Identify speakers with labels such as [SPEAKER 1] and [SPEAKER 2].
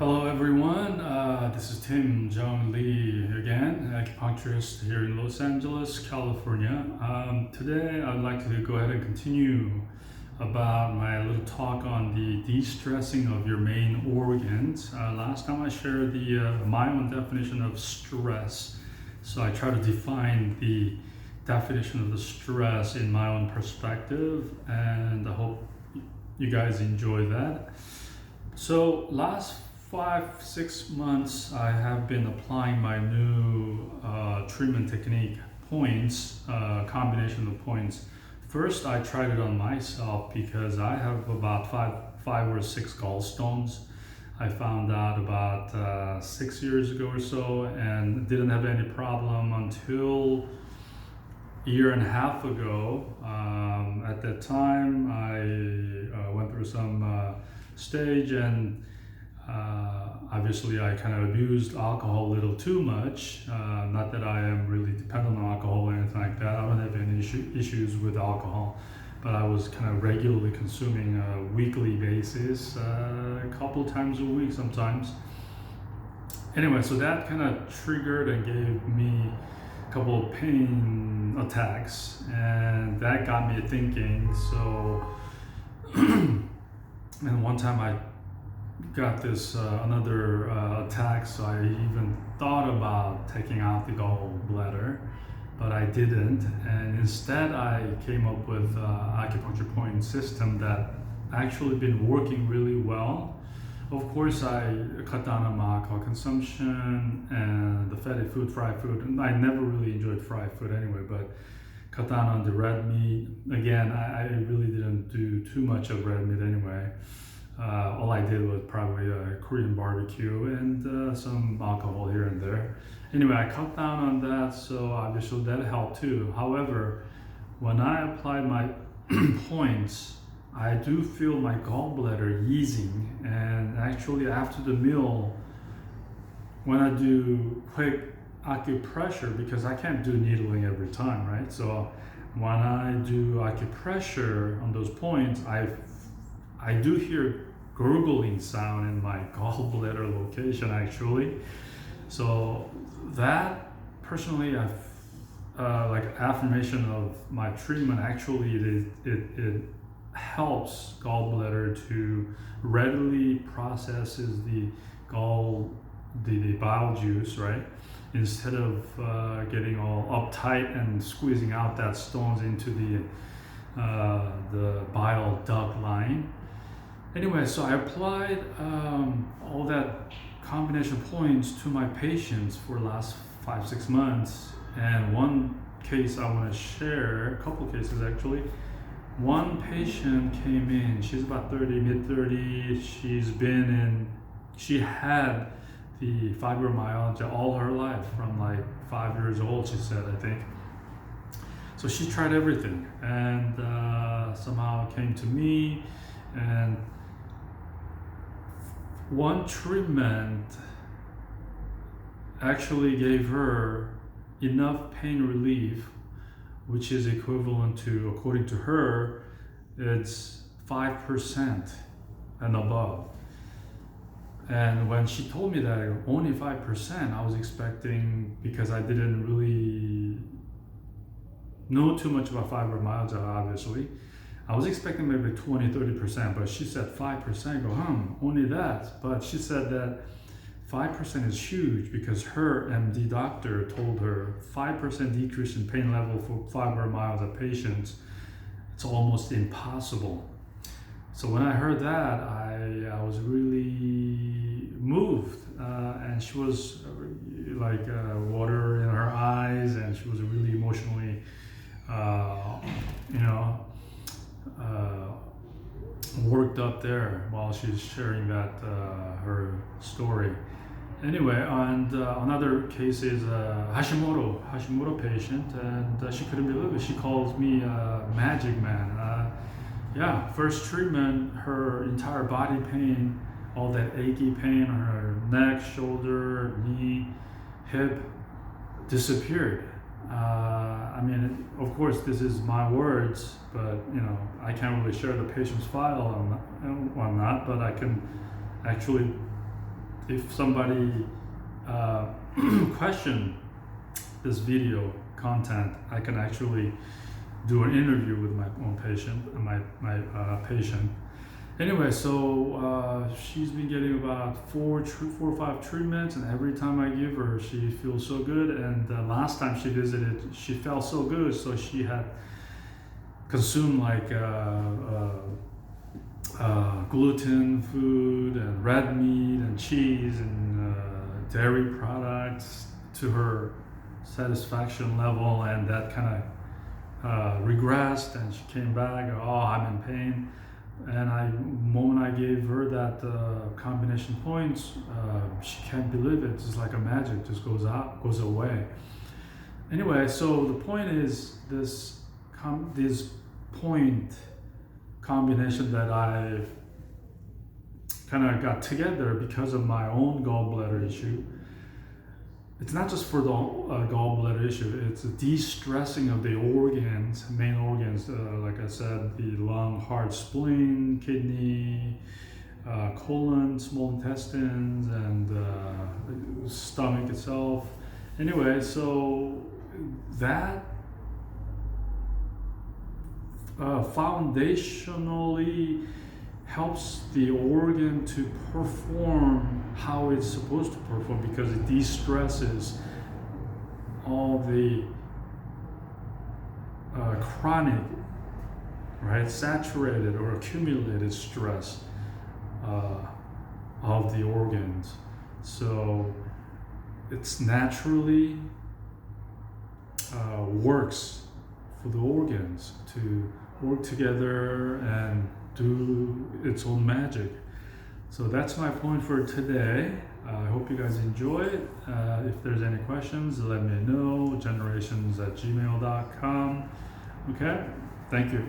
[SPEAKER 1] Hello everyone, this is Tim Jung Lee again, acupuncturist here in Los Angeles, California. Today I'd like to go ahead and continue about my little talk on the de-stressing of your main organs. Last time I shared my own definition of stress, so I try to define the definition of the stress in my own perspective, and I hope you guys enjoy that. So last 5-6 months I have been applying my new treatment technique points, combination of points. First I tried it on myself because I have about five or six gallstones. I found out about 6 years ago or so and didn't have any problem until a year and a half ago. At that time I went through some stage, and obviously I kind of abused alcohol a little too much. Not that I am really dependent on alcohol or anything like that. I don't have any issues with alcohol, but I was kind of regularly consuming a weekly basis, a couple times a week sometimes. Anyway, so that kind of triggered and gave me a couple of pain attacks, and that got me thinking. So and one time I got this another attack, so I even thought about taking out the gallbladder, but I didn't, and instead I came up with acupuncture point system that actually been working really well. Of course, I cut down on my alcohol consumption and the fatty food, fried food, and I never really enjoyed fried food anyway, but cut down on the red meat. Again, I really didn't do too much of red meat anyway. All I did was probably a Korean barbecue and some alcohol here and there. Anyway, I cut down on that, so obviously that helped too. However, when I applied my points, I do feel my gallbladder easing, and actually after the meal, when I do quick acupressure, because I can't do needling every time, right? So when I do acupressure on those points, I do hear gurgling sound in my gallbladder location actually. So that personally, like affirmation of my treatment, actually it helps gallbladder to readily processes the bile juice, right? Instead of getting all uptight and squeezing out that stones into the bile duct line. Anyway, so I applied all that combination points to my patients for the last 5-6 months. And one case I want to share, a couple cases actually. One patient came in, she's about 30, mid-30s. She had the fibromyalgia all her life, from like 5 years old, she said, I think. So she tried everything, and somehow came to me, and one treatment actually gave her enough pain relief, which is equivalent to, according to her, it's 5% and above. And when she told me that only 5%, I was expecting, because I didn't really know too much about fibromyalgia, obviously, I was expecting maybe 20-30%, but she said 5%. I go, only that. But she said that 5% is huge, because her MD doctor told her 5% decrease in pain level for fibromyalgia patients, it's almost impossible. So when I heard that, I was really moved, and she was like water in her eyes, and she was really emotionally, worked up there while she's sharing that her story. Anyway, and another case is a Hashimoto patient, and she couldn't believe it. She calls me magic man. First treatment, her entire body pain, all that achy pain on her neck, shoulder, knee, hip, disappeared. I mean, of course, this is my words, but I can't really share the patient's file on that, but I can actually if somebody question this video content, I can actually do an interview with my own patient, my patient. Anyway, so she's been getting about four or five treatments, and every time I give her, she feels so good. And last time she visited, she felt so good, so she had consumed like gluten food and red meat and cheese and dairy products to her satisfaction level, and that kind of regressed, and she came back, oh, I'm in pain. And moment I gave her that combination points, she can't believe it. It's like a magic, just goes away. Anyway, so the point is this point combination that I kind of got together because of my own gallbladder issue. It's not just for the gallbladder issue, it's a de-stressing of the organs, main organs, like I said, the lung, heart, spleen, kidney, colon, small intestines, and stomach itself. Anyway, so that foundationally helps the organ to perform how it's supposed to perform, because it de-stresses all the chronic, right, saturated or accumulated stress of the organs. So it's naturally works for the organs to work together and do its own magic. So that's my point for today. I hope you guys enjoy it. If there's any questions, let me know. generations@gmail.com. Okay, thank you.